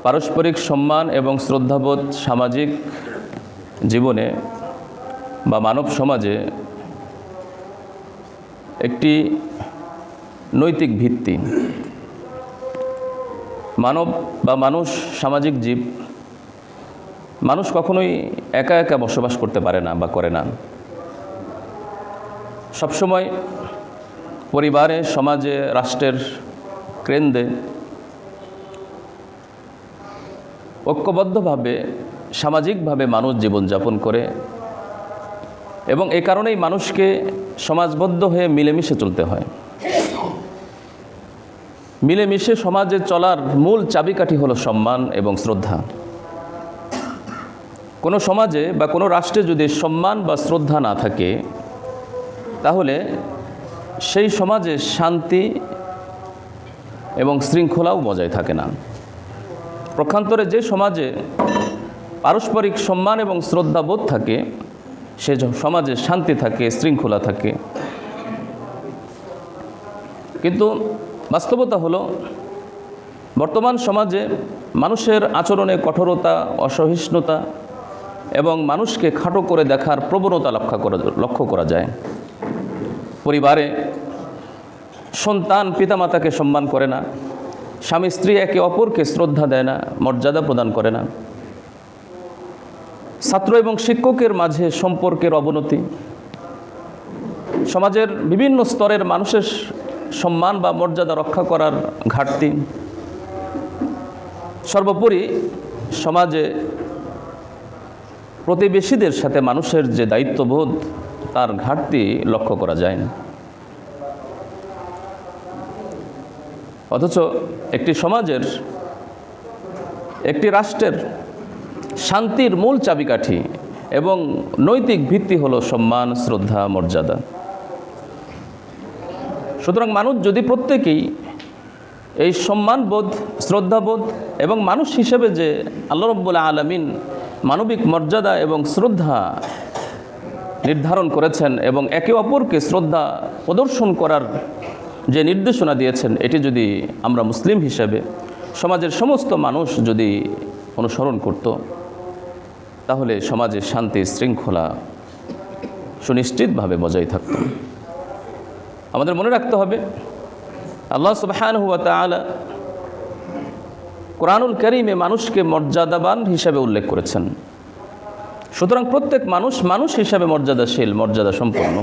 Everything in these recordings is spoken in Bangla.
পারস্পরিক সম্মান এবং শ্রদ্ধাবোধ সামাজিক জীবনে বা মানব সমাজে একটি নৈতিক ভিত্তি। মানব বা মানুষ সামাজিক জীব। মানুষ কখনোই একা একা বসবাস করতে পারে না বা করে না। সবসময় পরিবারে, সমাজে, রাষ্ট্রের কেন্দ্রে ঐক্যবদ্ধভাবে সামাজিকভাবে মানুষ জীবনযাপন করে এবং এ কারণেই মানুষকে সমাজবদ্ধ হয়ে মিলেমিশে চলতে হয়। মিলেমিশে সমাজে চলার মূল চাবিকাঠি হলো সম্মান এবং শ্রদ্ধা। কোনো সমাজে বা কোনো রাষ্ট্রে যদি সম্মান বা শ্রদ্ধা না থাকে তাহলে সেই সমাজে শান্তি এবং শৃঙ্খলাও বজায় থাকে না। পক্ষান্তরে যে সমাজে পারস্পরিক সম্মান এবং শ্রদ্ধাবোধ থাকে সে সমাজে শান্তি থাকে, শৃঙ্খলা থাকে। কিন্তু বাস্তবতা হলো বর্তমান সমাজে মানুষের আচরণে কঠোরতা, অসহিষ্ণুতা এবং মানুষকে খাটো করে দেখার প্রবণতা লক্ষ্য করা যায়। পরিবারে সন্তান পিতামাতাকে সম্মান করে না, স্বামী স্ত্রী একে অপরকে শ্রদ্ধা দেয় না, মর্যাদা প্রদান করে না। ছাত্র এবং শিক্ষকের মাঝে সম্পর্কের অবনতি, সমাজের বিভিন্ন স্তরের মানুষের সম্মান বা মর্যাদা রক্ষা করার ঘাটতি, সর্বোপরি সমাজে প্রতিবেশীদের সাথে মানুষের যে দায়িত্ববোধ তার ঘাটতি লক্ষ্য করা যায় না। অথচ একটি সমাজের, একটি রাষ্ট্রের শান্তির মূল চাবিকাঠি এবং নৈতিক ভিত্তি হলো সম্মান, শ্রদ্ধা, মর্যাদা। সুতরাং মানুষ যদি প্রত্যেকেই এই সম্মানবোধ, শ্রদ্ধাবোধ এবং মানুষ হিসেবে যে আল্লাহ রাব্বুল আলামিন মানবিক মর্যাদা এবং শ্রদ্ধা নির্ধারণ করেছেন এবং একে অপরকে শ্রদ্ধা প্রদর্শন করার যে নির্দেশনা দিয়েছেন, এটি যদি আমরা মুসলিম হিসেবে সমাজের সমস্ত মানুষ যদি অনুসরণ করত তাহলে সমাজে শান্তি শৃঙ্খলা সুনিশ্চিতভাবে বজায় থাকত। আমাদের মনে রাখতে হবে আল্লাহ সুবহানাহু ওয়া তাআলা কোরআনুল কারীমে মানুষকে মর্যাদাবান হিসাবে উল্লেখ করেছেন। সুতরাং প্রত্যেক মানুষ হিসাবে মর্যাদাশীল, মর্যাদা সম্পন্ন।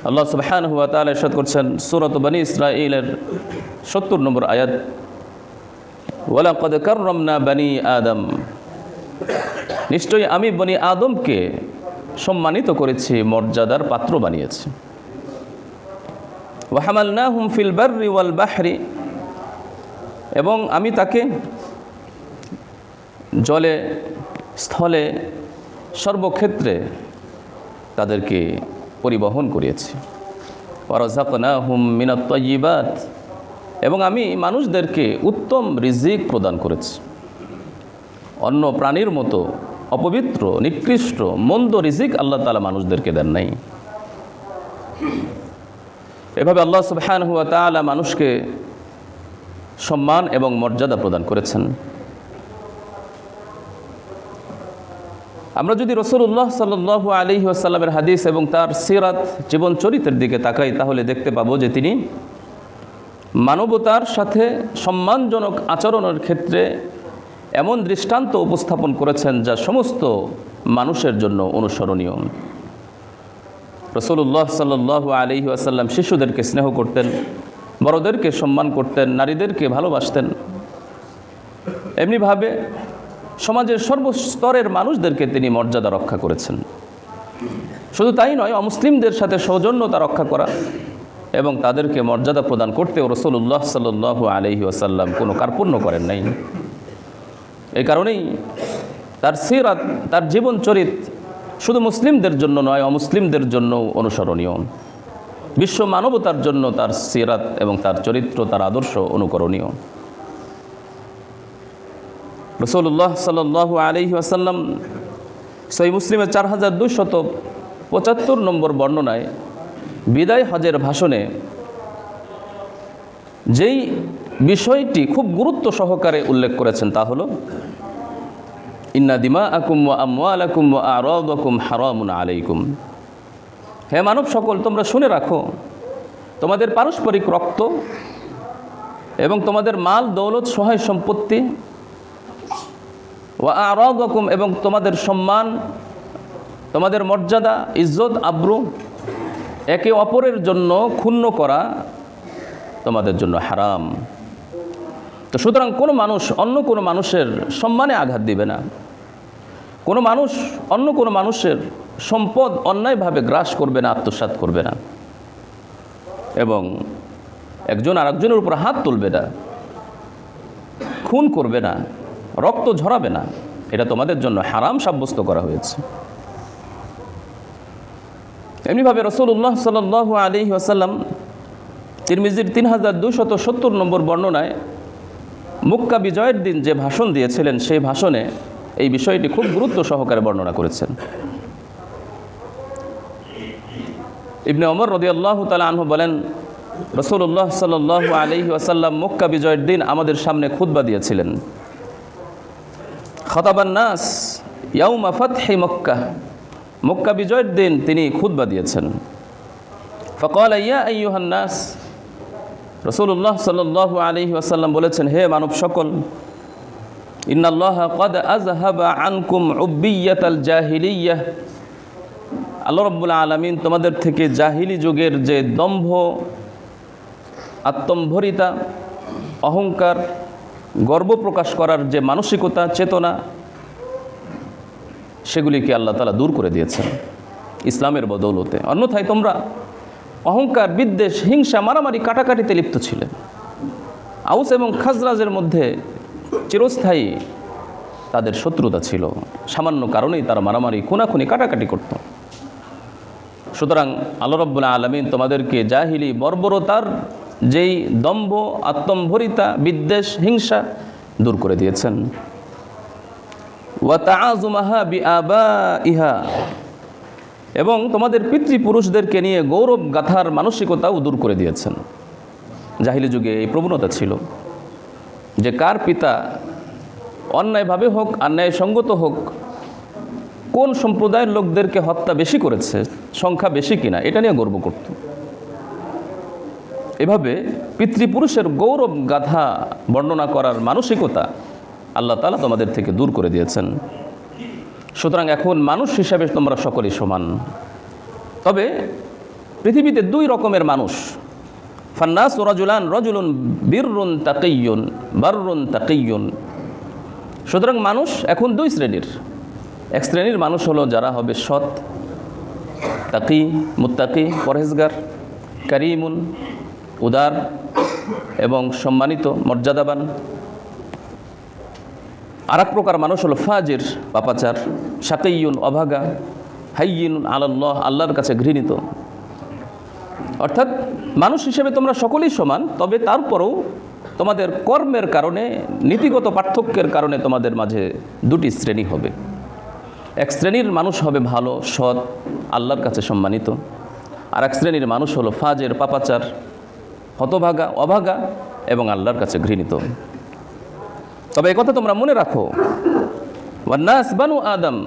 আল্লাহ সুবহানাহু ওয়া তাআলা ইরশাদ করছেন সূরা বনী ইসরাঈলের ৭০ নম্বর আয়াত, ওয়ালাকাদ কাররামনা বনী আদম, নিশ্চয়ই আমি বনী আদমকে সম্মানিত করেছি, মর্যাদার পাত্র বানিয়েছি। ওয়া হামালনাহুম ফিল বাররি ওয়াল বাহরি, এবং আমি তাকে জলে, স্থলে, সর্বক্ষেত্রে তাদেরকে পরিবহন করিয়েছি। ওয়া রাযাকনাহুম মিনাত তাইয়্যিবাত, এবং আমি মানুষদেরকে উত্তম রিজিক প্রদান করেছি। অন্য প্রাণীর মতো অপবিত্র, নিকৃষ্ট, মন্দ রিজিক আল্লাহ তাআলা মানুষদেরকে দেন নাই। এভাবে আল্লাহ সুবহানাহু ওয়া তাআলা মানুষকে সম্মান এবং মর্যাদা প্রদান করেছেন। আমরা যদি রাসূলুল্লাহ সাল্লাল্লাহু আলাইহি ওয়াসাল্লামের হাদিস এবং তার সিরাত, জীবন চরিত্রের দিকে তাকাই তাহলে দেখতে পাবো যে তিনি মানবতার সাথে সম্মানজনক আচরণের ক্ষেত্রে এমন দৃষ্টান্ত উপস্থাপন করেছেন যা সমস্ত মানুষের জন্য অনুসরণীয়। রাসূলুল্লাহ সাল্লাল্লাহু আলাইহি ওয়াসাল্লাম শিশুদেরকে স্নেহ করতেন, বড়দেরকে সম্মান করতেন, নারীদেরকে ভালোবাসতেন। এমনিভাবে সমাজের সর্বস্তরের মানুষদেরকে তিনি মর্যাদা রক্ষা করেছেন। শুধু তাই নয়, অমুসলিমদের সাথে সৌজন্যতা রক্ষা করা এবং তাদেরকে মর্যাদা প্রদান করতেও রাসূলুল্লাহ সাল্লাল্লাহু আলাইহি ওয়াসাল্লাম কোনো কার্পণ্য করেন নাই। এই কারণেই তার সিরাত, তার জীবন চরিত্র শুধু মুসলিমদের জন্য নয়, অমুসলিমদের জন্য অনুসরণীয়। বিশ্ব মানবতার জন্য তার সিরাত এবং তার চরিত্র, তার আদর্শ অনুকরণীয়। রাসূলুল্লাহ সাল্লাল্লাহু আলাইহি ওয়াসাল্লাম সহিহ মুসলিমের 4275 নম্বর বর্ণনায় বিদায় হজের ভাষণে যেই বিষয়টি খুব গুরুত্ব সহকারে উল্লেখ করেছেন, তা হলো ইন্না দিমাআকুম ওয়া আমওয়ালাকুম ওয়া আরাদাকুম হারামুন আলাইকুম। হে মানব সকল, তোমরা শুনে রাখো, তোমাদের পারস্পরিক রক্ত এবং তোমাদের মাল দৌলত সহায় সম্পত্তি, ওয়া আরাদাকুম এবং তোমাদের সম্মান, তোমাদের মর্যাদা, ইজ্জত, আব্রু একে অপরের জন্য ক্ষুণ্ণ করা তোমাদের জন্য হারাম। তো সুতরাং কোনো মানুষ অন্য কোনো মানুষের সম্মানে আঘাত দিবে না, কোনো মানুষ অন্য কোনো মানুষের সম্পদ অন্যায়ভাবে গ্রাস করবে না, আত্মসাৎ করবে না, এবং একজন আরেকজনের উপর হাত তুলবে না, খুন করবে না, রক্ত ঝরাবে না। এটা তোমাদের জন্য হারাম সাব্যস্ত করা হয়েছে। এমনিভাবে রাসূলুল্লাহ সাল্লাল্লাহু আলাইহি ওয়াসাল্লাম তিরমিজির 3270 নম্বর বর্ণনায় মক্কা বিজয়ের দিন যে ভাষণ দিয়েছিলেন, সেই ভাষণে এই বিষয়টি খুব গুরুত্ব সহকারে বর্ণনা করেছেন। ইবনে ওমর রাদিয়াল্লাহু তাআলা আনহু বলেন, রাসূলুল্লাহ সাল্লাল্লাহু আলাইহি ওয়াসাল্লাম মক্কা বিজয়ের দিন আমাদের সামনে খুতবা দিয়েছিলেন। খাতাবান নাস ইয়াউমা ফাতহি মক্কা, মক্কা বিজয়ের দিন তিনি খুতবা দিয়েছেন। ফাকালা ইয়া আইয়ুহান নাস, রাসূলুল্লাহ সাল্লাল্লাহু আলাইহি ওয়াসাল্লাম বলেছেন, হে মানব সকল, ইন্নাল্লাহা ক্বাদ আযহাবা আনকুম উব্বিয়াতাল জাহিলিয়াহ, আল্লাহ রাব্বুল আলামিন তোমাদের থেকে জাহিলি যুগের যে দম্ভ, আত্মম্ভরিতা, অহংকার, গর্ব প্রকাশ করার যে মানসিকতা, চেতনা, সেগুলিকে আল্লাহ তাআলা দূর করে দিয়েছেন ইসলামের বদৌলতে। অন্যথায় তোমরা অহংকার, বিদ্বেষ, হিংসা, মারামারি, কাটাকাটিতে লিপ্ত ছিলে। আউস এবং খাজরাজের মধ্যে চিরস্থায়ী তাদের শত্রুতা ছিল, সামান্য কারণেই তারা মারামারি, খুনাখুনি, কাটাকাটি করত। সুতরাং আল্লাহ রাব্বুল আলামিন তোমাদেরকে জাহিলি বর্বরতার যেই দম্ভ, আত্মম্ভরিতা, বিদ্বেষ, হিংসা দূর করে দিয়েছেন। ওয়া তাআযুমাহা বিআবাইহা, এবং তোমাদের পিতৃপুরুষদেরকে নিয়ে গৌরব গাথার মানসিকতাও দূর করে দিয়েছেন। জাহিলি যুগে এই প্রবণতা ছিল যে কার পিতা অন্যায়ভাবে হোক আর ন্যায়সঙ্গত হোক, কোন সম্প্রদায়ের লোকদেরকে হত্যা বেশি করেছে, সংখ্যা বেশি কিনা, এটা নিয়ে গর্ব করত। এভাবে পিতৃপুরুষের গৌরব গাথা বর্ণনা করার মানসিকতা আল্লাহ তাআলা তোমাদের থেকে দূর করে দিয়েছেন। সুতরাং এখন মানুষ হিসাবে তোমরা সকলেই সমান। তবে পৃথিবীতে দুই রকমের মানুষ, ফান্নাস রাজুলান, রাজুলুন বিররুন তাকিয়ুন, বাররুন তাকিয়ুন। সুতরাং মানুষ এখন দুই শ্রেণীর। এক শ্রেণীর মানুষ হলো যারা হবে সৎ, তাকি, মুত্তাকি, পরহেজগার, কারিমুন, উদার এবং সম্মানিত, মর্যাদাবান। আর এক প্রকার মানুষ হলো ফাজির, পাপাচার, শাকিয়ুন, অভাগা, হাইয়িনুন আলাল্লাহ, আল্লাহর কাছে ঘৃণিত। অর্থাৎ মানুষ হিসেবে তোমরা সকলেই সমান, তবে তারপরেও তোমাদের কর্মের কারণে, নীতিগত পার্থক্যের কারণে তোমাদের মাঝে দুটি শ্রেণী হবে। এক শ্রেণীর মানুষ হবে ভালো, সৎ, আল্লাহর কাছে সম্মানিত। আর এক শ্রেণীর মানুষ হলো ফাজের, পাপাচার, হতভাগা, অভাগা এবং আল্লাহর কাছে ঘৃণিত। তবে একথা তোমরা মনে রাখো, ওয়ান্নাস বানু আদম,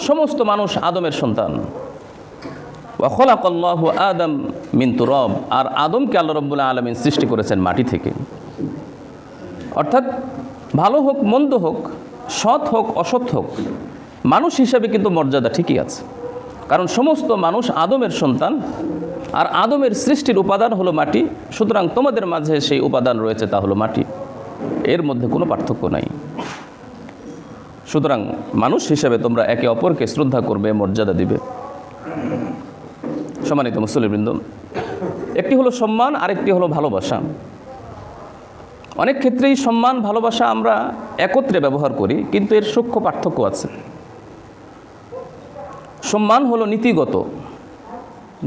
সমস্ত মানুষ আদমের সন্তান। ওয়া খলাকাল্লাহু আদম মিন তুরাব, আর আদমকে আল্লাহ রাব্বুল আলামিন সৃষ্টি করেছেন মাটি থেকে। অর্থাৎ ভালো হোক, মন্দ হোক, সৎ হোক, অসৎ হোক, মানুষ হিসাবে কিন্তু মর্যাদা ঠিকই আছে। কারণ সমস্ত মানুষ আদমের সন্তান, আর আদমের সৃষ্টির উপাদান হলো মাটি। সুতরাং তোমাদের মাঝে সেই উপাদান রয়েছে, তা হলো মাটি। এর মধ্যে কোনো পার্থক্য নাই। সুতরাং মানুষ হিসেবে তোমরা একে অপরকে শ্রদ্ধা করবে, মর্যাদা দিবে। সম্মানিত মুসল্লিবৃন্দ, একটি হলো সম্মান, আরেকটি হলো ভালোবাসা। অনেক ক্ষেত্রেই সম্মান, ভালোবাসা আমরা একত্রে ব্যবহার করি, কিন্তু এর সূক্ষ্ম পার্থক্য আছে। সম্মান হলো নীতিগত,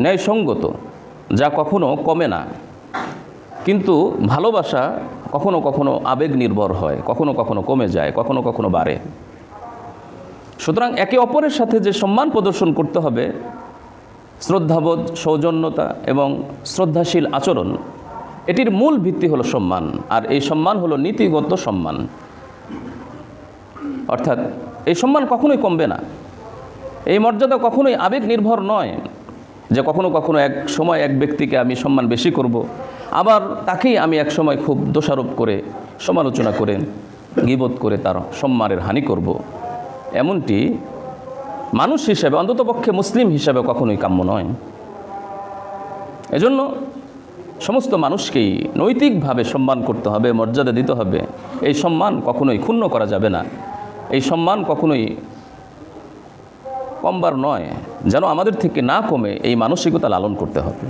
ন্যায়সঙ্গত, যা কখনো কমে না। কিন্তু ভালোবাসা কখনো কখনো আবেগ নির্ভর হয়, কখনো কখনো কমে যায়, কখনো কখনো বাড়ে। সুতরাং একে অপরের সাথে যে সম্মান প্রদর্শন করতে হবে, শ্রদ্ধাবোধ, সৌজন্যতা এবং শ্রদ্ধাশীল আচরণ, এটির মূল ভিত্তি হলো সম্মান, আর এই সম্মান হলো নীতিগত সম্মান। অর্থাৎ এই সম্মান কখনোই কমবে না, এই মর্যাদা কখনোই আবেগ নির্ভর নয়, যে কখনো কখনো এক সময় এক ব্যক্তিকে আমি সম্মান বেশি করব, আবার তাকেই আমি এক সময় খুব দোষারোপ করে, সমালোচনা করে, গীবত করে তার সম্মানের হানি করব। এমনটি মানুষ হিসেবে, অন্ততপক্ষে মুসলিম হিসেবে কখনোই কাম্য নয়। এজন্য সমস্ত মানুষকেই নৈতিকভাবে সম্মান করতে হবে, মর্যাদা দিতে হবে। এই সম্মান কখনোই ক্ষুণ্ণ করা যাবে না, এই সম্মান কখনোই কমবার নয়, যেন আমাদের থেকে না কমে এই মানসিকতা লালন করতে হবে।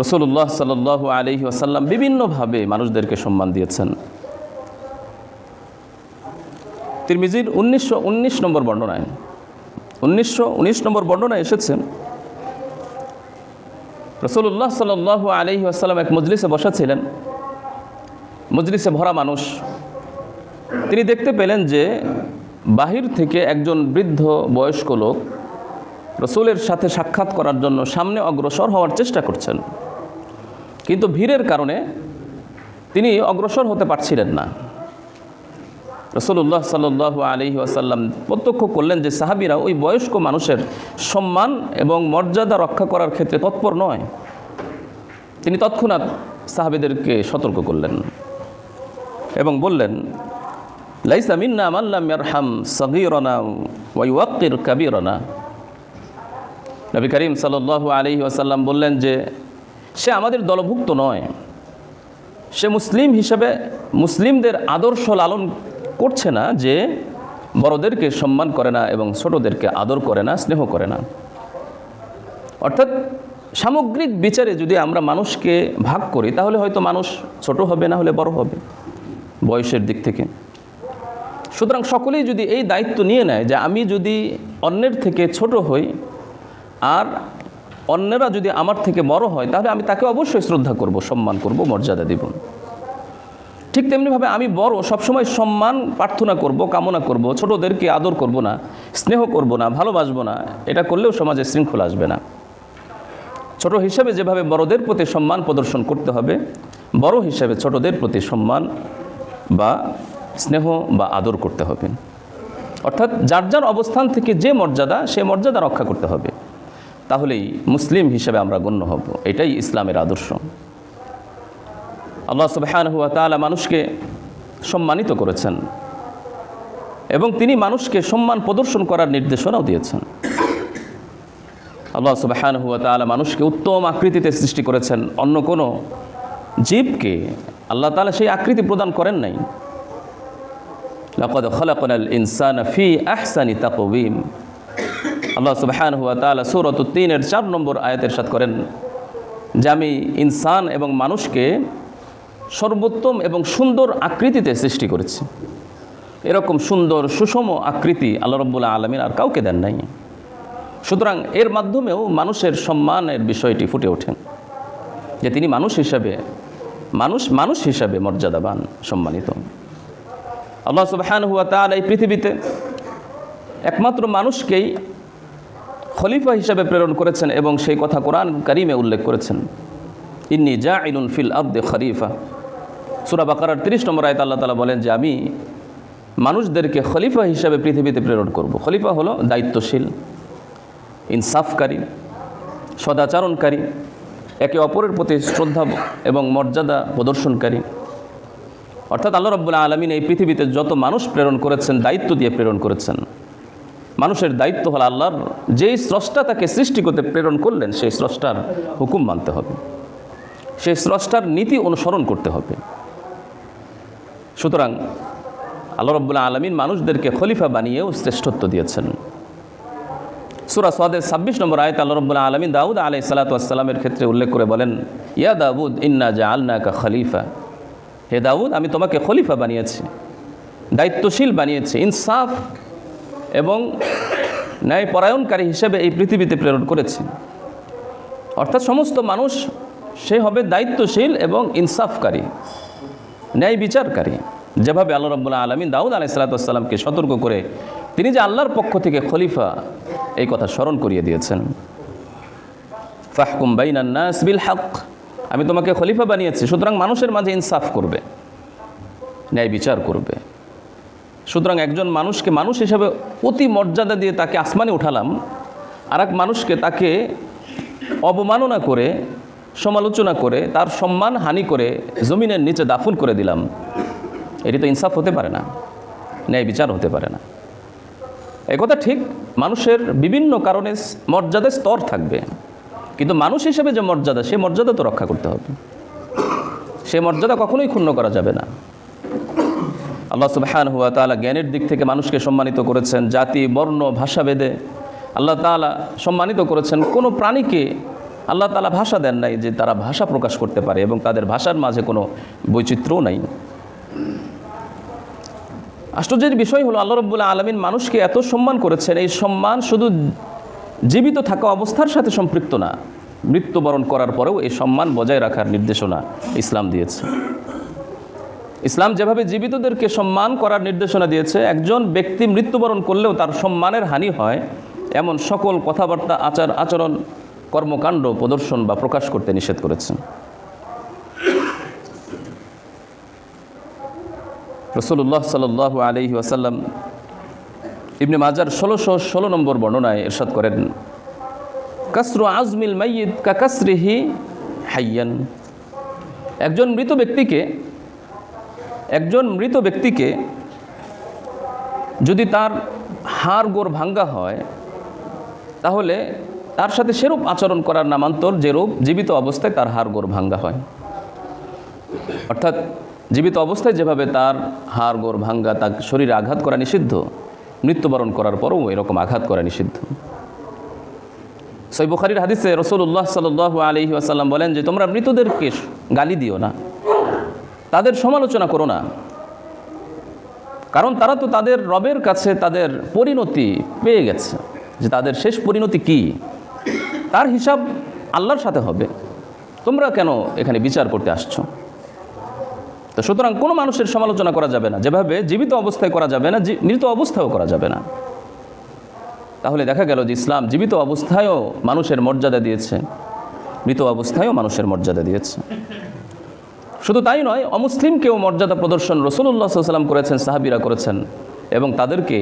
রাসূলুল্লাহ সাল্লাল্লাহু আলাইহি ওয়াসাল্লাম বিভিন্নভাবে মানুষদেরকে সম্মান দিয়েছেন। তিরমিজির 1919 নম্বর বর্ণনায় 1919 নম্বর বর্ণনায় এসেছে, রাসূলুল্লাহ সাল্লাল্লাহু আলাইহি ওয়াসাল্লাম এক মজলিসে বসা ছিলেন, মজলিসে ভরা মানুষ। তিনি দেখতে পেলেন যে বাহির থেকে একজন বৃদ্ধ বয়স্ক লোক রাসূলের সাথে সাক্ষাৎ করার জন্য সামনে অগ্রসর হওয়ার চেষ্টা করছেন, কিন্তু ভিড়ের কারণে তিনি অগ্রসর হতে পারছিলেন না। রাসূলুল্লাহ সাল্লাল্লাহু আলাইহি ওয়াসাল্লাম প্রত্যক্ষ করলেন যে সাহাবীরা ওই বয়স্ক মানুষের সম্মান এবং মর্যাদা রক্ষা করার ক্ষেত্রে তৎপর নয়। তিনি তৎক্ষণাৎ সাহাবীদেরকে সতর্ক করলেন এবং বললেন, লাইসা মিন্না মান লাম ইয়ারহাম সাগীরানা ওয়া ইউওয়াক্কির কাবীরানা। নবী করিম সাল্লাল্লাহু আলাইহি ওয়াসাল্লাম বললেন যে সে আমাদের দলভুক্ত নয়, সে মুসলিম হিসেবে মুসলিমদের আদর্শ লালন করছে না, যে বড়দেরকে সম্মান করে না এবং ছোটদেরকে আদর করে না, স্নেহ করে না। অর্থাৎ সামগ্রিক বিচারে যদি আমরা মানুষকে ভাগ করি, তাহলে হয়তো মানুষ ছোট হবে, না হলে বড় হবে বয়সের দিক থেকে। সুতরাং সকলেই যদি এই দায়িত্ব নিয়ে নেয় যে আমি যদি অন্যের থেকে ছোট হই আর অন্যরা যদি আমার থেকে বড় হয়, তাহলে আমি তাকে অবশ্যই শ্রদ্ধা করব, সম্মান করব, মর্যাদা দিব। ঠিক তেমনিভাবে আমি বড় সবসময় সম্মান প্রার্থনা করব, কামনা করব, ছোটদেরকে আদর করব না, স্নেহ করব না, ভালোবাসবো না, এটা করলেও সমাজে শৃঙ্খলা আসবে না। ছোট হিসেবে যেভাবে বড়দের প্রতি সম্মান প্রদর্শন করতে হবে, বড় হিসেবে ছোটদের প্রতি সম্মান বা স্নেহ বা আদর করতে হবে। অর্থাৎ যার যার অবস্থান থেকে যে মর্যাদা, সে মর্যাদা রক্ষা করতে হবে, তাহলেই মুসলিম হিসেবে আমরা গণ্য হব। এটাই ইসলামের আদর্শ। আল্লাহ সুবহানাহু ওয়া তাআলা মানুষকে সম্মানিত করেছেন এবং তিনি মানুষকে সম্মান প্রদর্শন করার নির্দেশনাও দিয়েছেন। আল্লাহ সুবহানাহু ওয়া তাআলা মানুষকে উত্তম আকৃতিতে সৃষ্টি করেছেন, অন্য কোনো জীবকে আল্লাহ তাআলা সেই আকৃতি প্রদান করেন নাই। লাকাদ খালাকনাল ইনসানা ফি আহসানি তাকওয়িম। আল্লাহ সুবহানাহু ওয়া তাআলা সূরাতুত তিনের 4 নম্বর আয়াতে ইরশাদ করেন যে আমি ইনসান এবং মানুষকে সর্বোত্তম এবং সুন্দর আকৃতিতে সৃষ্টি করেছি। এরকম সুন্দর সুষম আকৃতি আল্লাহ রাব্বুল আলামিন আর কাউকে দেন নাই। সুতরাং এর মাধ্যমেও মানুষের সম্মানের বিষয়টি ফুটে ওঠে, যে তিনি মানুষ হিসাবে মর্যাদাবান, সম্মানিত। আল্লাহ সুবহানাহু ওয়া তাআলা এই পৃথিবীতে একমাত্র মানুষকেই খলিফা হিসাবে প্রেরণ করেছেন এবং সেই কথা কোরআন কারীমে উল্লেখ করেছেন, ইন্নী জাইলুন ফিল আরদি খলিফা। সূরা বাকারার 30 নম্বর আয়াতে আল্লাহ তাআলা বলেন যে আমি মানুষদেরকে খলিফা হিসাবে পৃথিবীতে প্রেরণ করব। খলিফা হলো দায়িত্বশীল, ইনসাফকারী, সদাচরণকারী, একে অপরের প্রতি শ্রদ্ধা এবং মর্যাদা প্রদর্শনকারী। অর্থাৎ আল্লাহ রাব্বুল আলামিন এই পৃথিবীতে যত মানুষ প্রেরণ করেছেন, দায়িত্ব দিয়ে প্রেরণ করেছেন। মানুষের দায়িত্ব হলো আল্লাহর যেই স্রষ্টা তাকে সৃষ্টি করতে প্রেরণ করলেন, সেই স্রষ্টার হুকুম মানতে হবে, সেই স্রষ্টার নীতি অনুসরণ করতে হবে। সুতরাং আল্লাহ রাব্বুল আলামিন মানুষদেরকে খলিফা বানিয়েও শ্রেষ্ঠত্ব দিয়েছেন। সূরা সাদের 26 নম্বর আয়াতে আল্লাহ রাব্বুল আলামিন দাউদ আলাইহিস সালাতু ওয়াস সালামের ক্ষেত্রে উল্লেখ করে বলেন, ইয়া দাউদ ইন্না জাআলনাকা খলিফা। হে দাউদ, আমি তোমাকে খলিফা বানিয়েছি, দায়িত্বশীল বানিয়েছি, ইনসাফ এবং ন্যায়পরায়ণকারী হিসেবে এই পৃথিবীতে প্রেরণ করেছি। অর্থাৎ সমস্ত মানুষ সে হবে দায়িত্বশীল এবং ইনসাফকারী, ন্যায় বিচারকারী, যেভাবে আল্লাহ রাব্বুল আলামিন দাউদ আলাইহিস সালাতু ওয়াস সালামকে সতর্ক করে তিনি যে আল্লাহর পক্ষ থেকে খলিফা, এই কথা স্মরণ করিয়ে দিয়েছেন। ফাহকুম বাইনান নাস বিল হক, আমি তোমাকে খলিফা বানিয়েছি, সুতরাং মানুষের মাঝে ইনসাফ করবে, ন্যায় বিচার করবে। সুতরাং একজন মানুষকে মানুষ হিসাবে অতি মর্যাদা দিয়ে তাকে আসমানে উঠালাম, আর এক মানুষকে তাকে অবমাননা করে, সমালোচনা করে, তার সম্মান হানি করে জমিনের নিচে দাফন করে দিলাম। এটি তো ইনসাফ হতে পারে না, ন্যায় বিচার হতে পারে না। একথা ঠিক, মানুষের বিভিন্ন কারণে মর্যাদার স্তর থাকবে, কিন্তু মানুষ হিসেবে যে মর্যাদা, সে মর্যাদা তো রক্ষা করতে হবে, সে মর্যাদা কখনোই ক্ষুণ্ণ করা যাবে না। আল্লাহ সুবহানাহু ওয়া তাআলা জ্ঞানের দিক থেকে মানুষকে সম্মানিত করেছেন, জাতি বর্ণ ভাষাভেদে আল্লাহ তাআলা সম্মানিত করেছেন। কোনো প্রাণীকে আল্লাহ তাআলা ভাষা দেন নাই যে তারা ভাষা প্রকাশ করতে পারে, এবং তাদের ভাষার মাঝে কোনো বৈচিত্র্যও নাই। আশ্চর্যের বিষয় হলো আল্লাহ রাব্বুল আলামিন মানুষকে এত সম্মান করেছেন, এই সম্মান শুধু জীবিত থাকা অবস্থার সাথে সম্পৃক্ত না, মৃত্যুবরণ করার পরেও এই সম্মান বজায় রাখার নির্দেশনা ইসলাম দিয়েছে। ইসলাম যেভাবে জীবিতদেরকে সম্মান করার নির্দেশনা দিয়েছে, একজন ব্যক্তি মৃত্যুবরণ করলেও তার সম্মানের হানি হয় এমন সকল কথাবার্তা, আচরণ, কর্মকাণ্ড প্রদর্শন বা প্রকাশ করতে নিষেধ করেছেন। রাসূলুল্লাহ সাল্লাল্লাহু আলাইহি ওয়াসাল্লাম ইবনে মাজার 1616 নম্বর বর্ণনায় ইরশাদ করেন, কাসরু আজমিল মাইয়িত কা কাসরিহি হাইয়ান। একজন মৃত ব্যক্তিকে যদি তার হাড় গোড় ভাঙ্গা হয়, তাহলে তার সাথে সেরূপ আচরণ করার নামান্তর যেরূপ জীবিত অবস্থায় তার হাড় গোড় ভাঙ্গা হয়। অর্থাৎ জীবিত অবস্থায় যেভাবে তার হাড় গোড় ভাঙ্গা, তার শরীরে আঘাত করা নিষিদ্ধ, মৃত্যুবরণ করার পরেও এরকম আঘাত করা নিষিদ্ধ। সহিহ বুখারীর হাদিসে রাসূলুল্লাহ সাল্লাল্লাহু আলাইহি ওয়াসাল্লাম বলেন যে তোমরা মৃতদেরকে গালি দিও না, তাদের সমালোচনা করো না, কারণ তারা তো তাদের রবের কাছে তাদের পরিণতি পেয়ে গেছে, যে তাদের শেষ পরিণতি কি তার হিসাব আল্লাহর সাথে হবে। তোমরা কেন এখানে বিচার করতে আসছো? তো সুতরাং কোনো মানুষের সমালোচনা করা যাবে না, যেভাবে জীবিত অবস্থায় করা যাবে না, মৃত অবস্থায়ও করা যাবে না। তাহলে দেখা গেল যে ইসলাম জীবিত অবস্থায়ও মানুষের মর্যাদা দিয়েছে, মৃত অবস্থায়ও মানুষের মর্যাদা দিয়েছে। শুধু তাই নয়, অমুসলিমকেও মর্যাদা প্রদর্শন রাসূলুল্লাহ সাল্লাল্লাহু আলাইহি ওয়াসাল্লাম করেছেন, সাহাবীরা করেছেন, এবং তাদেরকে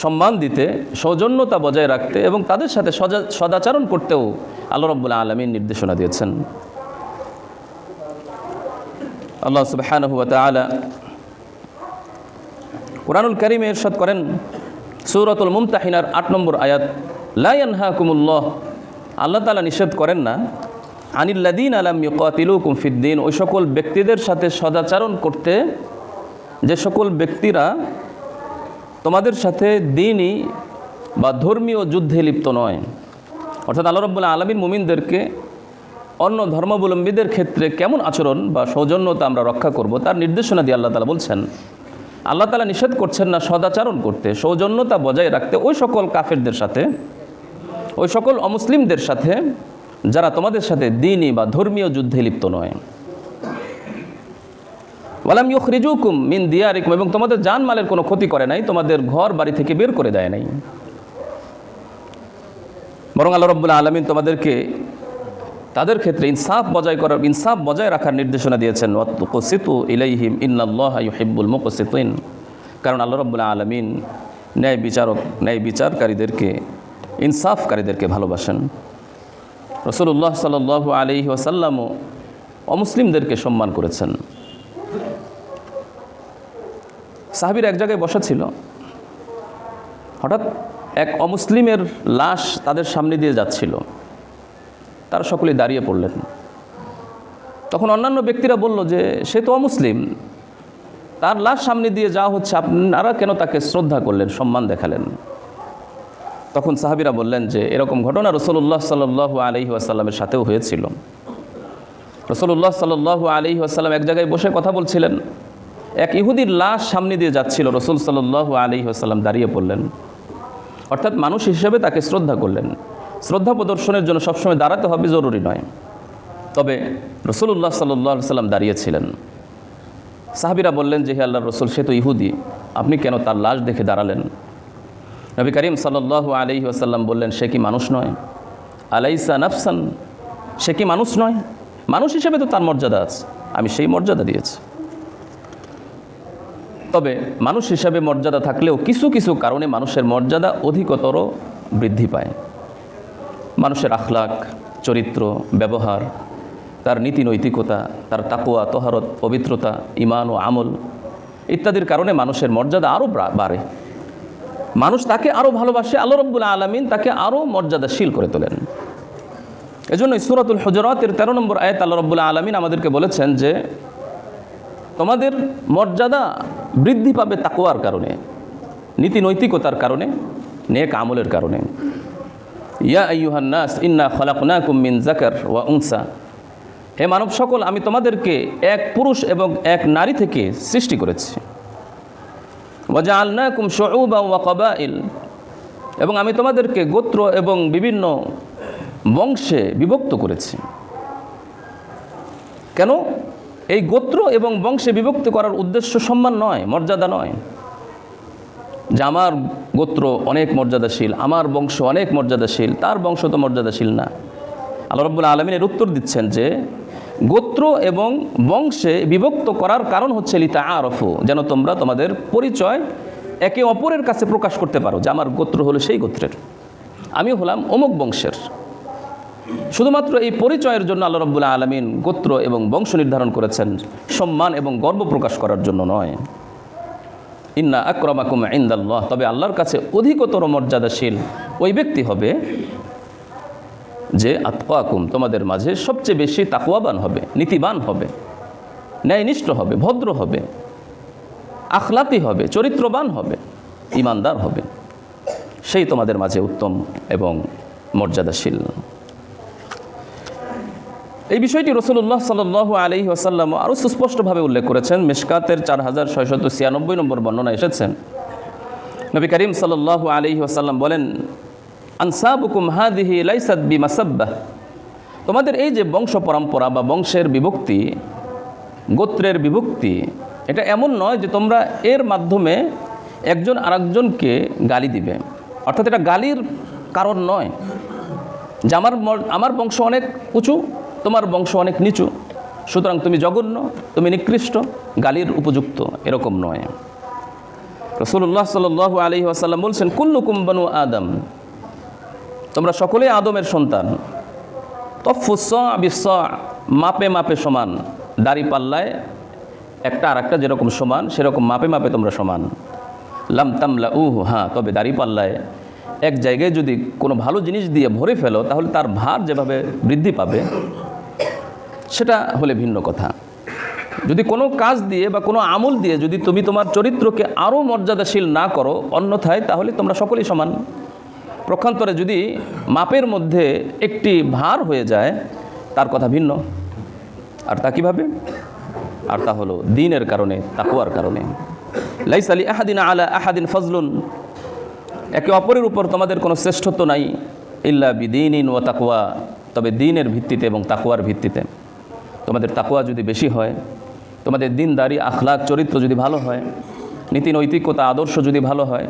সম্মান দিতে, সৌজন্যতা বজায় রাখতে এবং তাদের সাথে সদাচরণ করতেও আল্লাহ রাব্বুল আলামিন নির্দেশনা দিয়েছেন। আল্লাহ সুবহানাহু ওয়া তাআলা কুরআনুল কারীমে ইরশাদ করেন, সূরাতুল মুমতাহিনার 8 নম্বর আয়াত, লা ইয়ানহাকুমুল্লাহ, আল্লাহ তাআলা নিষেধ করেন না, আনিল্লাযীনা লাম ইউকাতিলুকুম ফিদ্দীন, ওই সকল ব্যক্তিদের সাথে সদাচরণ করতে যে সকল ব্যক্তিরা তোমাদের সাথে দ্বীনি বা ধর্মীয় যুদ্ধে লিপ্ত নয়। অর্থাৎ আল্লাহ রাব্বুল আলামিন মুমিনদেরকে অন্য ধর্মাবলম্বীদের ক্ষেত্রে কেমন আচরণ বা সৌজন্যতা আমরা রক্ষা করব তার নির্দেশনা দিয়ে আল্লাহ তাআলা বলছেন। আল্লাহ তাআলা নিষেধ করছেন না সদাচরণ করতে, সৌজন্যতা বজায় রাখতে ওই সকল কাফেরদের সাথে, ওই সকল অমুসলিমদের সাথে যারা তোমাদের সাথে দ্বীনি বা ধর্মীয় যুদ্ধে লিপ্ত নয়। ওয়ালাম ইউখরিজুকুম মিন দিয়ারিকুম, এবং তোমাদের জানমালের কোনো ক্ষতি করে নাই, তোমাদের ঘর বাড়ি থেকে বের করে দেয় নাই, বরং আল্লাহ রাব্বুল আলামিন তোমাদেরকে তাদের ক্ষেত্রে ইনসাফ বজায় রাখার নির্দেশনা দিয়েছেন। ওয়াতুকসিতু ইলাইহিম ইন্নাল্লাহা ইউহিব্বুল মুকসিতিন, কারণ আল্লাহ রাব্বুল আলামিন ন্যায় বিচারকারীদেরকে, ইনসাফকারীদেরকে ভালোবাসেন। রাসূলুল্লাহ সাল্লাল্লাহু আলাইহি ওয়াসাল্লামও অমুসলিমদেরকে সম্মান করেছেন। সাহাবীরা এক জায়গায় বসা ছিল, হঠাৎ এক অমুসলিমের লাশ তাদের সামনে দিয়ে যাচ্ছিল, তারা সকলেই দাঁড়িয়ে পড়লেন। তখন অন্যান্য ব্যক্তিরা বলল যে সে তো অমুসলিম, তার লাশ সামনে দিয়ে যাওয়া হচ্ছে, আপনারা কেন তাকে শ্রদ্ধা করলেন, সম্মান দেখালেন? তখন সাহাবীরা বললেন যে এরকম ঘটনা রাসূলুল্লাহ সাল্লাল্লাহু আলাইহি ওয়াসাল্লামের সাথেও হয়েছিল। রাসূলুল্লাহ সাল্লাল্লাহু আলাইহি ওয়াসাল্লাম এক জায়গায় বসে কথা বলছিলেন, এক ইহুদির লাশ সামনে দিয়ে যাচ্ছিল, রাসূল সাল্লাল্লাহু আলাইহি ওয়াসাল্লাম দাঁড়িয়ে পড়লেন, অর্থাৎ মানুষ হিসেবে তাকে শ্রদ্ধা করলেন। শ্রদ্ধা প্রদর্শনের জন্য সবসময় দাঁড়াতে হবে জরুরি নয়, তবে রাসূলুল্লাহ সাল্লাল্লাহু আলাইহি ওয়াসাল্লাম দাঁড়িয়েছিলেন। সাহাবীরা বললেন যে হে আল্লাহর রাসূল, সে তো ইহুদি, আপনি কেন তার লাশ দেখে দাঁড়ালেন? নবী করিম সাল্লাল্লাহু আলাইহি ওয়াসাল্লাম বললেন, সে কি মানুষ নয়? আলাইসা নাফসান, সে কি মানুষ নয়? মানুষ হিসেবে তো তার মর্যাদা আছে, আমি সেই মর্যাদা দিয়েছি। তবে মানুষ হিসাবে মর্যাদা থাকলেও কিছু কিছু কারণে মানুষের মর্যাদা অধিকতর বৃদ্ধি পায়। মানুষের আখলাক, চরিত্র, ব্যবহার, তার নীতি নৈতিকতা, তার তাকওয়া, তহারত, পবিত্রতা, ঈমান ও আমল ইত্যাদির কারণে মানুষের মর্যাদা আরও বাড়ে। মানুষ তাকে আরও ভালোবাসে, আল্লাহ রাব্বুল আলামিন তাকে আরও মর্যাদাশীল করে তোলেন। এজন্যই সূরাতুল হুজুরাতের 13 নম্বর আয়াত আল্লাহ রাব্বুল আলামিন আমাদেরকে বলেছেন যে তোমাদের মর্যাদা বৃদ্ধি পাবে তাকওয়ার কারণে, নীতি নৈতিকতার কারণে, নেক আমলের কারণে। ইয়া আইয়ুহান নাস ইন্না খলাকনাকুম মিন যাকার ওয়া উনসা, হে মানব সকল, আমি তোমাদেরকে এক পুরুষ এবং এক নারী থেকে সৃষ্টি করেছি। ওয়া জাআলনাকুম শুউবান ওয়া ক্বাবাইল, এবং আমি তোমাদেরকে গোত্র এবং বিভিন্ন বংশে বিভক্ত করেছি। কেন? এই গোত্র এবং বংশে বিভক্ত করার উদ্দেশ্য সম্মান নয়, মর্যাদা নয়, যে আমার গোত্র অনেক মর্যাদাশীল, আমার বংশ অনেক মর্যাদাশীল, তার বংশ তো মর্যাদাশীল না। আল্লাহ রাব্বুল আলামিন এর উত্তর দিচ্ছেন যে গোত্র এবং বংশে বিভক্ত করার কারণ হচ্ছে লিতাআরাফু, যেন তোমরা তোমাদের পরিচয় একে অপরের কাছে প্রকাশ করতে পারো যে আমার গোত্র হলো সেই গোত্রের, আমি হলাম অমুক বংশের। শুধুমাত্র এই পরিচয়ের জন্য আল্লাহ রাব্বুল আলামিন গোত্র এবং বংশ নির্ধারণ করেছেন, সম্মান এবং গর্ব প্রকাশ করার জন্য নয়। ইন্না আকরামাকুম ইনদাল্লাহ, তবে আল্লাহর কাছে অধিকতর মর্যাদাশীল ওই ব্যক্তি হবে যে আতকাকুম, তোমাদের মাঝে সবচেয়ে বেশি তাকওয়াবান হবে, নীতিবান হবে, ন্যায়নিষ্ঠ হবে, ভদ্র হবে, আখলাকি হবে, চরিত্রবান হবে, ঈমানদার হবে, সেই তোমাদের মাঝে উত্তম এবং মর্যাদাশীল। এই বিষয়টি রাসূলুল্লাহ সাল্লাল্লাহু আলাইহি ওয়াসাল্লাম আরও সুস্পষ্টভাবে উল্লেখ করেছেন। মিশকাতের 4696 নম্বর বর্ণনা এসেছেন, নবী করিম সাল্লাল্লাহু আলাইহি ওয়াসাল্লাম বলেন, আনসাবুকুম হাদিহি লাইসাত বিমাসাব্বাহ, তোমাদের এই যে বংশ পরম্পরা বা বংশের বিভক্তি, গোত্রের বিভক্তি, এটা এমন নয় যে তোমরা এর মাধ্যমে একজন আরেকজনকে গালি দিবে। অর্থাৎ এটা গালির কারণ নয় যে আমার বংশ অনেক উঁচু, তোমার বংশ অনেক নিচু, সুতরাং তুমি জঘন্য, তুমি নিকৃষ্ট, গালির উপযুক্ত, এরকম নয়। রাসূলুল্লাহ সাল্লাল্লাহু আলাইহি ওয়াসাল্লাম বলছেন, কুল্লুকুম বানু আদম, তোমরা সকলেই আদমের সন্তান। তফুসা বিসা, মাপে মাপে সমান, দাড়ি পাল্লায় একটা আর একটা যেরকম সমান, সেরকম মাপে মাপে তোমরা সমান। লাম তামলা উহু, হ্যাঁ, তবে দাড়ি পাল্লায় এক জায়গায় যদি কোনো ভালো জিনিস দিয়ে ভরে ফেলো তাহলে তার ভার যেভাবে বৃদ্ধি পাবে সেটা হলে ভিন্ন কথা। যদি কোনো কাজ দিয়ে বা কোনো আমল দিয়ে যদি তুমি তোমার চরিত্রকে আরও মর্যাদাশীল না করো অন্যথায়, তাহলে তোমরা সকলেই সমান। পক্ষান্তরে যদি মাপের মধ্যে একটি ভার হয়ে যায় তার কথা ভিন্ন। আর তা কীভাবে? আর তা হলো দ্বীনের কারণে, তাকওয়ার কারণে। লাইসা লি আহাদিন আলা আহাদিন ফজলুন, একে অপরের উপর তোমাদের কোনো শ্রেষ্ঠত্ব নাই, ইল্লা বিদীনিন ওয়া তাকওয়া, তবে দ্বীনের ভিত্তিতে এবং তাকওয়ার ভিত্তিতে। তোমাদের তাকওয়া যদি বেশি হয়, তোমাদের দ্বীনদারি, আখলাক, চরিত্র যদি ভালো হয়, নীতি নৈতিকতা, আদর্শ যদি ভালো হয়,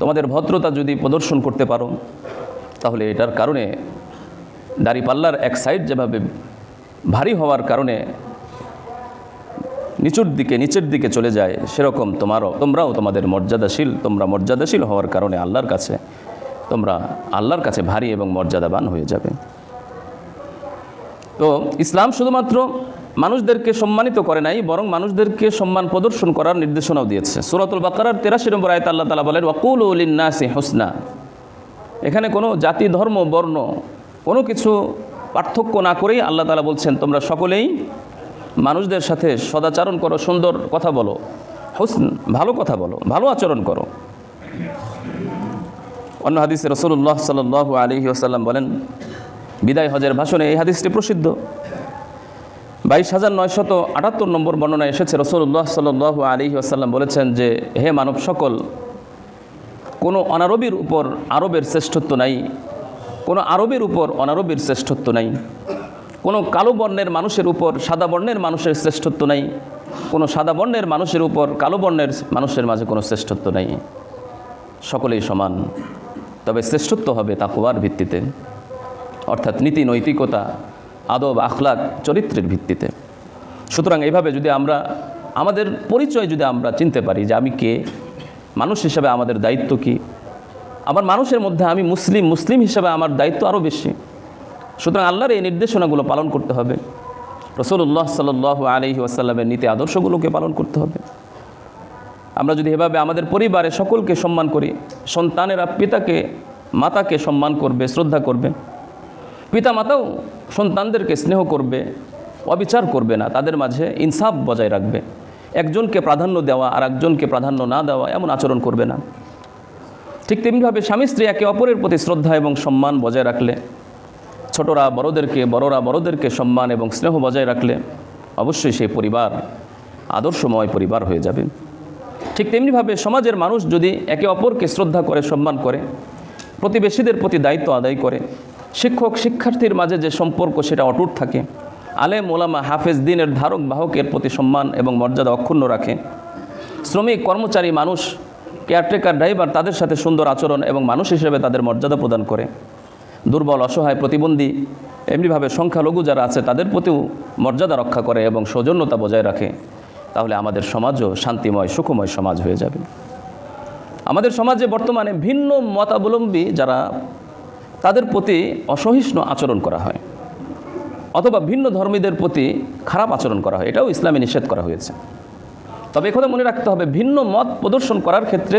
তোমাদের ভদ্রতা যদি প্রদর্শন করতে পারো, তাহলে এটার কারণে দাড়িপাল্লার এক সাইড যেভাবে ভারী হওয়ার কারণে নিচের দিকে চলে যায়, সেরকম তোমরাও তোমাদের তোমরা মর্যাদাশীল হওয়ার কারণে তোমরা আল্লাহর কাছে ভারী এবং মর্যাদাবান হয়ে যাবে। তো ইসলাম শুধুমাত্র মানুষদেরকে সম্মানিত করে নাই, বরং মানুষদেরকে সম্মান প্রদর্শন করার নির্দেশনাও দিয়েছে। সূরাতুল বাকারার 83 নম্বর আয়াতে আল্লাহ তাআলা বলেন, ওয়াকুলু লিন-নাসি হুসনা, এখানে কোনো জাতি, ধর্ম, বর্ণ কোনো কিছু পার্থক্য না করেই আল্লাহ তাআলা বলছেন তোমরা সকলেই মানুষদের সাথে সদাচরণ করো, সুন্দর কথা বলো, হুসন, ভালো কথা বলো, ভালো আচরণ করো। অন্য হাদিসে রাসূলুল্লাহ সাল্লাল্লাহু আলাইহি ওয়াসাল্লাম বলেন, বিদায় হজের ভাষণে এই হাদিসটি প্রসিদ্ধ, 22,978 নম্বর বর্ণনা এসেছে। রাসূলুল্লাহ সাল্লাল্লাহু আলাইহি ওয়াসাল্লাম বলেছেন যে, হে মানব সকল, কোনো অনারবীর উপর আরবের শ্রেষ্ঠত্ব নাই, কোনো আরবের উপর অনারবীর শ্রেষ্ঠত্ব নাই, কোনো কালো বর্ণের মানুষের উপর সাদা বর্ণের মানুষের শ্রেষ্ঠত্ব নাই, কোনো সাদা বর্ণের মানুষের উপর কালো বর্ণের মানুষের মাঝে কোনো শ্রেষ্ঠত্ব নাই, সকলেই সমান, তবে শ্রেষ্ঠত্ব হবে তাকওয়ার ভিত্তিতে। অর্থাৎ নীতি নৈতিকতা, আদব, আখলাক, চরিত্রের ভিত্তিতে। সুতরাং এইভাবে যদি আমরা আমাদের পরিচয় যদি আমরা চিনতে পারি যে আমি কে, মানুষ হিসাবে আমাদের দায়িত্ব কী, আবার মানুষের মধ্যে আমি মুসলিম হিসাবে আমার দায়িত্ব আরও বেশি। সুতরাং আল্লাহর এই নির্দেশনাগুলো পালন করতে হবে, রাসূলুল্লাহ সাল্লাল্লাহু আলাইহি ওয়াসাল্লামের নীতি আদর্শগুলোকে পালন করতে হবে। আমরা যদি এভাবে আমাদের পরিবারে সকলকে সম্মান করি, সন্তানেরা পিতাকে মাতাকে সম্মান করবে, শ্রদ্ধা করবে, পিতা মাতাও সন্তানদেরকে স্নেহ করবে, অবিচার করবে না, তাদের মাঝে ইনসাফ বজায় রাখবে, একজনকে প্রাধান্য দেওয়া আর একজনকে প্রাধান্য না দেওয়া এমন আচরণ করবে না। ঠিক তেমনিভাবে স্বামী স্ত্রী একে অপরের প্রতি শ্রদ্ধা এবং সম্মান বজায় রাখলে, ছোটরা বড়দেরকে, বড়রা বড়দেরকে সম্মান এবং স্নেহ বজায় রাখলে অবশ্যই সেই পরিবার আদর্শময় পরিবার হয়ে যাবে। ঠিক তেমনিভাবে সমাজের মানুষ যদি একে অপরকে শ্রদ্ধা করে, সম্মান করে, প্রতিবেশীদের প্রতি দায়িত্ব আদায় করে, শিক্ষক শিক্ষার্থীর মাঝে যে সম্পর্ক সেটা অটুট থাকে, আলেম ওলামা হাফেজ দিনের ধারক বাহকের প্রতি সম্মান এবং মর্যাদা অক্ষুণ্ণ রাখে, শ্রমিক কর্মচারী মানুষ, কেয়ারটেকার ড্রাইভার তাদের সাথে সুন্দর আচরণ এবং মানুষ হিসেবে তাদের মর্যাদা প্রদান করে, দুর্বল অসহায় প্রতিবন্ধী এমনিভাবে সংখ্যালঘু যারা আছে তাদের প্রতিও মর্যাদা রক্ষা করে এবং সৌজন্যতা বজায় রাখে, তাহলে আমাদের সমাজও শান্তিময় সুখময় সমাজ হয়ে যাবে। আমাদের সমাজে বর্তমানে ভিন্ন মতাবলম্বী যারা, তাদের প্রতি অসহিষ্ণু আচরণ করা হয় অথবা ভিন্ন ধর্মীদের প্রতি খারাপ আচরণ করা হয়, এটাও ইসলামে নিষেধ করা হয়েছে। তবে একথা মনে রাখতে হবে, ভিন্ন মত প্রদর্শন করার ক্ষেত্রে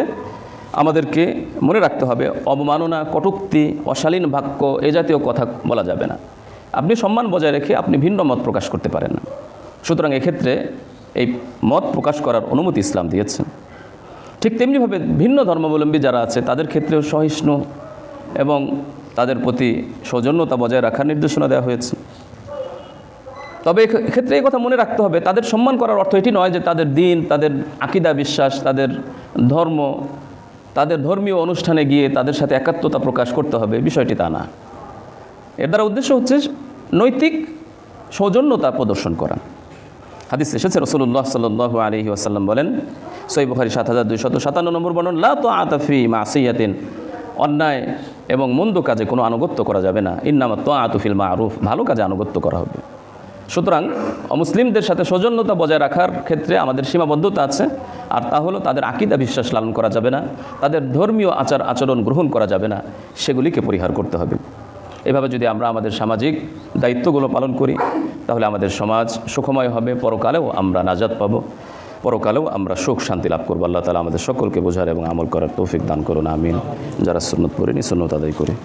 আমাদেরকে মনে রাখতে হবে অবমাননা, কটূক্তি, অশালীন বাক্য এ জাতীয় কথা বলা যাবে না। আপনি সম্মান বজায় রেখে আপনি ভিন্ন মত প্রকাশ করতে পারেন না। সুতরাং এক্ষেত্রে এই মত প্রকাশ করার অনুমতি ইসলাম দিয়েছেন। ঠিক তেমনিভাবে ভিন্ন ধর্মাবলম্বী যারা আছে তাদের ক্ষেত্রেও সহিষ্ণু এবং তাদের প্রতি সৌজন্যতা বজায় রাখার নির্দেশনা দেওয়া হয়েছে। তবে এক্ষেত্রে এই কথা মনে রাখতে হবে, তাদের সম্মান করার অর্থ এটি নয় যে তাদের দিন, তাদের আকিদা বিশ্বাস, তাদের ধর্ম, তাদের ধর্মীয় অনুষ্ঠানে গিয়ে তাদের সাথে একাত্মতা প্রকাশ করতে হবে, বিষয়টি তা না। এর দ্বারা উদ্দেশ্য হচ্ছে নৈতিক সৌজন্যতা প্রদর্শন করা। হাদিস এসেছে, রাসূলুল্লাহ সাল্লাল্লাহু আলাইহি ওয়াসাল্লাম বলেন, সহিহ বুখারী ৭২৫৭ নম্বর বর্ণনা, লা তাআতা ফি মাসিয়াতিন, অন্যায় এবং মন্দ কাজে কোনো আনুগত্য করা যাবে না, ইন্নামা তাআতু ফিল মারুফ, ভালো কাজে আনুগত্য করা হবে। সুতরাং অমুসলিমদের সাথে সৌজন্যতা বজায় রাখার ক্ষেত্রে আমাদের সীমাবদ্ধতা আছে, আর তা হলো তাদের আকিদা বিশ্বাস লালন করা যাবে না, তাদের ধর্মীয় আচার আচরণ গ্রহণ করা যাবে না, সেগুলিকে পরিহার করতে হবে। এভাবে যদি আমরা আমাদের সামাজিক দায়িত্বগুলো পালন করি তাহলে আমাদের সমাজ সুখময় হবে, পরকালেও আমরা নাজাত পাবো, পরকালেও আমরা সুখ শান্তি লাভ করবো। আল্লাহ তাআলা আমাদের সকলকে বোঝার এবং আমল করার তৌফিক দান করুন, আমিন। যারা সুন্নত পড়েনি সুন্নত আদায় করে।